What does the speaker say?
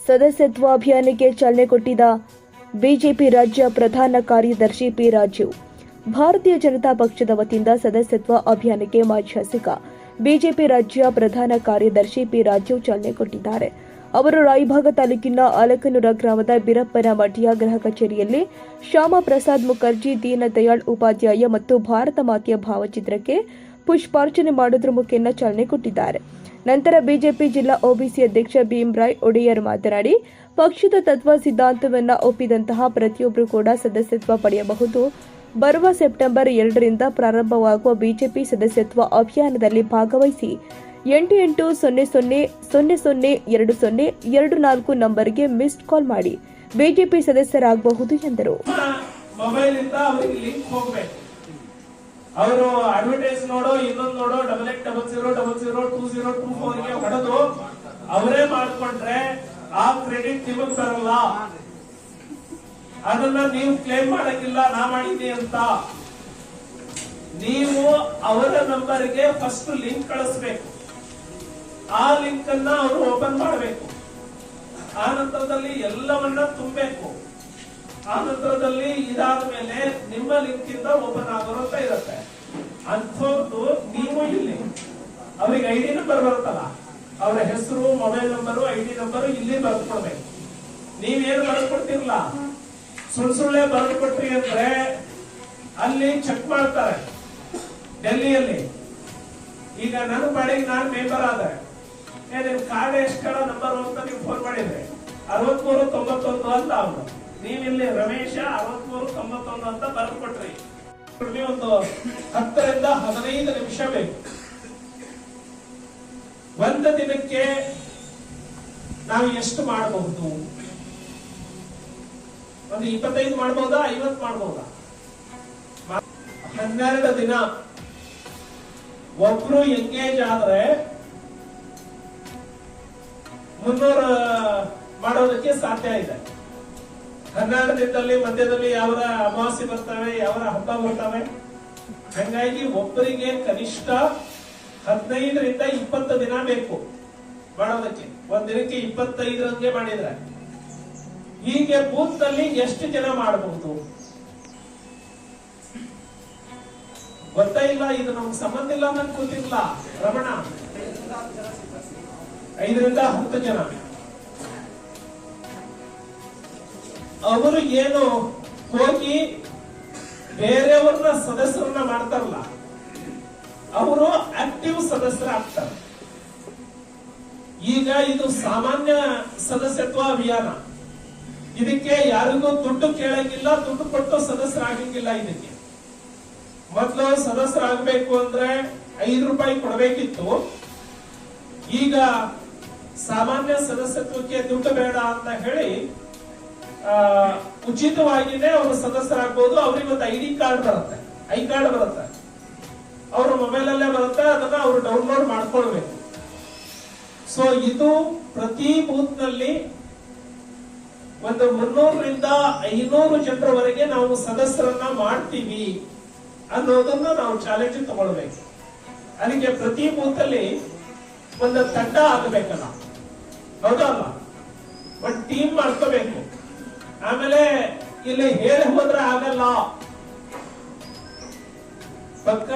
ಸದಸ್ಯತ್ವ ಅಭಿಯಾನಕ್ಕೆ ಚಾಲನೆ ಕೊಟ್ಟಿದ್ದ ಬಿಜೆಪಿ ರಾಜ್ಯ ಪ್ರಧಾನ ಕಾರ್ಯದರ್ಶಿ ಪಿ ರಾಜೀವ್ ಭಾರತೀಯ ಜನತಾ ಪಕ್ಷದ ವತಿಯಿಂದ ಸದಸ್ಯತ್ವ ಅಭಿಯಾನಕ್ಕೆ ಮಾಜಿ ಶಾಸಕ ಬಿಜೆಪಿ ರಾಜ್ಯ ಪ್ರಧಾನ ಕಾರ್ಯದರ್ಶಿ ಪಿ ರಾಜೀವ್ ಚಾಲನೆ ಕೊಟ್ಟಿದ್ದಾರೆ. ಅವರು ರಾಯಭಾಗ ತಾಲೂಕಿನ ಅಲಕನೂರ ಗ್ರಾಮದ ಬೀರಪ್ಪನ ಮಠಿಯ ಗೃಹ ಕಚೇರಿಯಲ್ಲಿ ಶ್ಯಾಮ ಪ್ರಸಾದ್ ಮುಖರ್ಜಿ, ದೀನ ದಯಾಳ್ ಉಪಾಧ್ಯಾಯ ಮತ್ತು ಭಾರತ ಮಾತೆಯ ಭಾವಚಿತ್ರಕ್ಕೆ ಪುಷ್ಪಾರ್ಚನೆ ಮಾಡುವುದರ ಮುಖೇನ ಚಾಲನೆ ಕೊಟ್ಟಿದ್ದಾರೆ. ನಂತರ ಬಿಜೆಪಿ ಜಿಲ್ಲಾ ಒಬಿಸಿ ಅಧ್ಯಕ್ಷ ಭೀಮರಾಯ್ ಒಡೆಯರ್ ಮಾತನಾಡಿ, ಪಕ್ಷದ ತತ್ವ ಸಿದ್ಧಾಂತವನ್ನು ಒಪ್ಪಿದಂತಹ ಪ್ರತಿಯೊಬ್ಬರು ಕೂಡ ಸದಸ್ಯತ್ವ ಪಡೆಯಬಹುದು. ಬರುವ ಸೆಪ್ಟೆಂಬರ್ 2ರಿಂದ ಪ್ರಾರಂಭವಾಗುವ ಬಿಜೆಪಿ ಸದಸ್ಯತ್ವ ಅಭಿಯಾನದಲ್ಲಿ ಭಾಗವಹಿಸಿ 8800002024 ನಂಬರ್ಗೆ ಮಿಸ್ಡ್ ಕಾಲ್ ಮಾಡಿ ಬಿಜೆಪಿ ಸದಸ್ಯರಾಗಬಹುದು ಎಂದರು. ಅವರು ಅಡ್ವರ್ಟೈಸ್ ನೋಡೋ ಇನ್ನೊಂದು ನೋಡೋ 8800002024ಗೆ ಹೊಡೆದು ಅವರೇ ಮಾಡ್ಕೊಂಡ್ರೆ ಆ ಕ್ರೆಡಿಟ್ ನಿಮಗೆ ಬರಲ್ಲ. ಅದನ್ನ ನೀವು ಕ್ಲೇಮ್ ಮಾಡಕ್ಕಿಲ್ಲ ನಾ ಮಾಡಿದ್ದೆ ಅಂತ. ನೀವು ಅವರ ನಂಬರ್ಗೆ ಫಸ್ಟ್ ಲಿಂಕ್ ಕಳಿಸ್ಬೇಕು. ಆ ಲಿಂಕ್ ಅನ್ನ ಅವರು ಓಪನ್ ಮಾಡಬೇಕು. ಆ ನಂತರದಲ್ಲಿ ಎಲ್ಲವನ್ನ ತುಂಬಬೇಕು. ಆ ನಂತರದಲ್ಲಿ ಇದಾದ ಮೇಲೆ ನಿಮ್ಮ ಲಿಂಕ್ ಇಂದ ಓಪನ್ ಆಗೋರಂತ ಇರುತ್ತೆ. ಅಂಥದ್ದು ನೀವು ಇಲ್ಲಿ ಅವ್ರಿಗೆ ಐಡಿ ನಂಬರ್ ಬರುತ್ತಲ್ಲ, ಅವರ ಹೆಸರು, ಮೊಬೈಲ್ ನಂಬರು, ಐಡಿ ನಂಬರು ಇಲ್ಲಿ ಬರೆದುಕೊಡ್ಬೇಕು. ನೀವೇನು ಬರೆದುಕೊಡ್ತಿರಲ್ಲ, ಸುಳ್ಳೆ ಬರೆದುಕೊಟ್ರಿ ಅಂದ್ರೆ ಅಲ್ಲಿ ಚೆಕ್ ಮಾಡ್ತಾರೆ ಡೆಲ್ಲಿಯಲ್ಲಿ. ಈಗ ನನ್ನ ಪಾಡಿಗೆ ನಾನು ಮೆಂಬರ್ ಆದ್ರೆ ನಿಮ್ ಕಾರ್ಡ್ ಎಷ್ಟು ಕಡೆ ನಂಬರ್ ಅಂತ ನೀವು ಫೋನ್ ಮಾಡಿದ್ರೆ 6391 ಅಂತ ಅವನು, ನೀವಿಲ್ಲಿ ರಮೇಶ 6391 ಅಂತ ಬರೆದು ಕೊಟ್ರಿ. ಒಂದು 10 ರಿಂದ 15 ನಿಮಿಷ ಬೇಕು. ಒಂದು ದಿನಕ್ಕೆ ನಾವು ಎಷ್ಟು ಮಾಡಬಹುದು? ಒಂದು 25 ಮಾಡಬಹುದಾ, 50 ಮಾಡಬಹುದಾ? 12 ದಿನ ಒಬ್ರು ಎಂಗೇಜ್ ಆದ್ರೆ 300 ಮಾಡೋದಕ್ಕೆ ಸಾಧ್ಯ ಇದೆ. 12 ದಿನದಲ್ಲಿ ಮಧ್ಯದಲ್ಲಿ ಯಾವ ಅಮಾವಾಸ್ಯೆ ಬರ್ತವೆ, ಯಾವ ಹಬ್ಬ ಬರ್ತವೆ. ಹಂಗಾಗಿ ಒಬ್ಬರಿಗೆ ಕನಿಷ್ಠ 15 ರಿಂದ 20 ದಿನ ಬೇಕು ಮಾಡೋದಕ್ಕೆ. ಒಂದ್ ದಿನಕ್ಕೆ 25 ಮಾಡಿದ್ರೆ ಹೀಗೆ ಬೂತ್ ನಲ್ಲಿ ಎಷ್ಟು ಜನ ಮಾಡಬಹುದು ಗೊತ್ತಾ ಇಲ್ಲ. ಇದು ನಮ್ಗೆ ಸಂಬಂಧ ಇಲ್ಲ ಅಂತ ಗೊತ್ತಿಲ್ಲ. ರಮಣ 5 ರಿಂದ 10 ಜನ ಅವರು ಏನು ಹೋಗಿ ಬೇರೆಯವ್ರನ್ನ ಸದಸ್ಯರನ್ನ ಮಾಡ್ತಾರಲ್ಲ, ಅವರು ಆಕ್ಟಿವ್ ಸದಸ್ಯರಾಗ್ತಾರೆ. ಈಗ ಇದು ಸಾಮಾನ್ಯ ಸದಸ್ಯತ್ವ ಅಭಿಯಾನ. ಇದಕ್ಕೆ ಯಾರಿಗೂ ದುಡ್ಡು ಕೇಳಂಗಿಲ್ಲ, ದುಡ್ಡು ಕೊಟ್ಟು ಸದಸ್ಯರಾಗಂಗಿಲ್ಲ. ಇದಕ್ಕೆ ಮೊದಲು ಸದಸ್ಯರಾಗಬೇಕು ಅಂದ್ರೆ 5 ರೂಪಾಯಿ ಕೊಡಬೇಕಿತ್ತು. ಈಗ ಸಾಮಾನ್ಯ ಸದಸ್ಯತ್ವಕ್ಕೆ ದುಡ್ಡು ಬೇಡ ಅಂತ ಹೇಳಿ ಉಚಿತವಾಗಿನೇ ಅವರು ಸದಸ್ಯರಾಗಬಹುದು. ಅವ್ರಿಗೆ ಒಂದು ಐಡಿ ಕಾರ್ಡ್ ಬರುತ್ತೆ, ಐ ಕಾರ್ಡ್ ಬರುತ್ತೆ, ಅವ್ರ ಮೊಬೈಲ್ ಅಲ್ಲೇ ಬರುತ್ತೆ. ಅದನ್ನ ಅವರು ಡೌನ್ಲೋಡ್ ಮಾಡ್ಕೊಳ್ಬೇಕು. ಸೊ ಇದು ಪ್ರತಿ ಬೂತ್ ನಲ್ಲಿ ಒಂದು 300 ರಿಂದ 500 ಜನರವರೆಗೆ ನಾವು ಸದಸ್ಯರನ್ನ ಮಾಡ್ತೀವಿ ಅನ್ನೋದನ್ನ ನಾವು ಚಾಲೆಂಜ್ ತಗೊಳ್ಬೇಕು. ಅದಕ್ಕೆ ಪ್ರತಿ ಬೂತ್ ಅಲ್ಲಿ ಒಂದು ತಂಡ ಆಗಬೇಕಲ್ಲ, ಹೌದಲ್ಲ? ಒಂದು ಟೀಮ್ ಮಾಡ್ಕೋಬೇಕು. ಆಮೇಲೆ ಇಲ್ಲಿ ಹೇಳಿ ಹೋದ್ರೆ ಆಗಲ್ಲ. ಪಕ್ಕ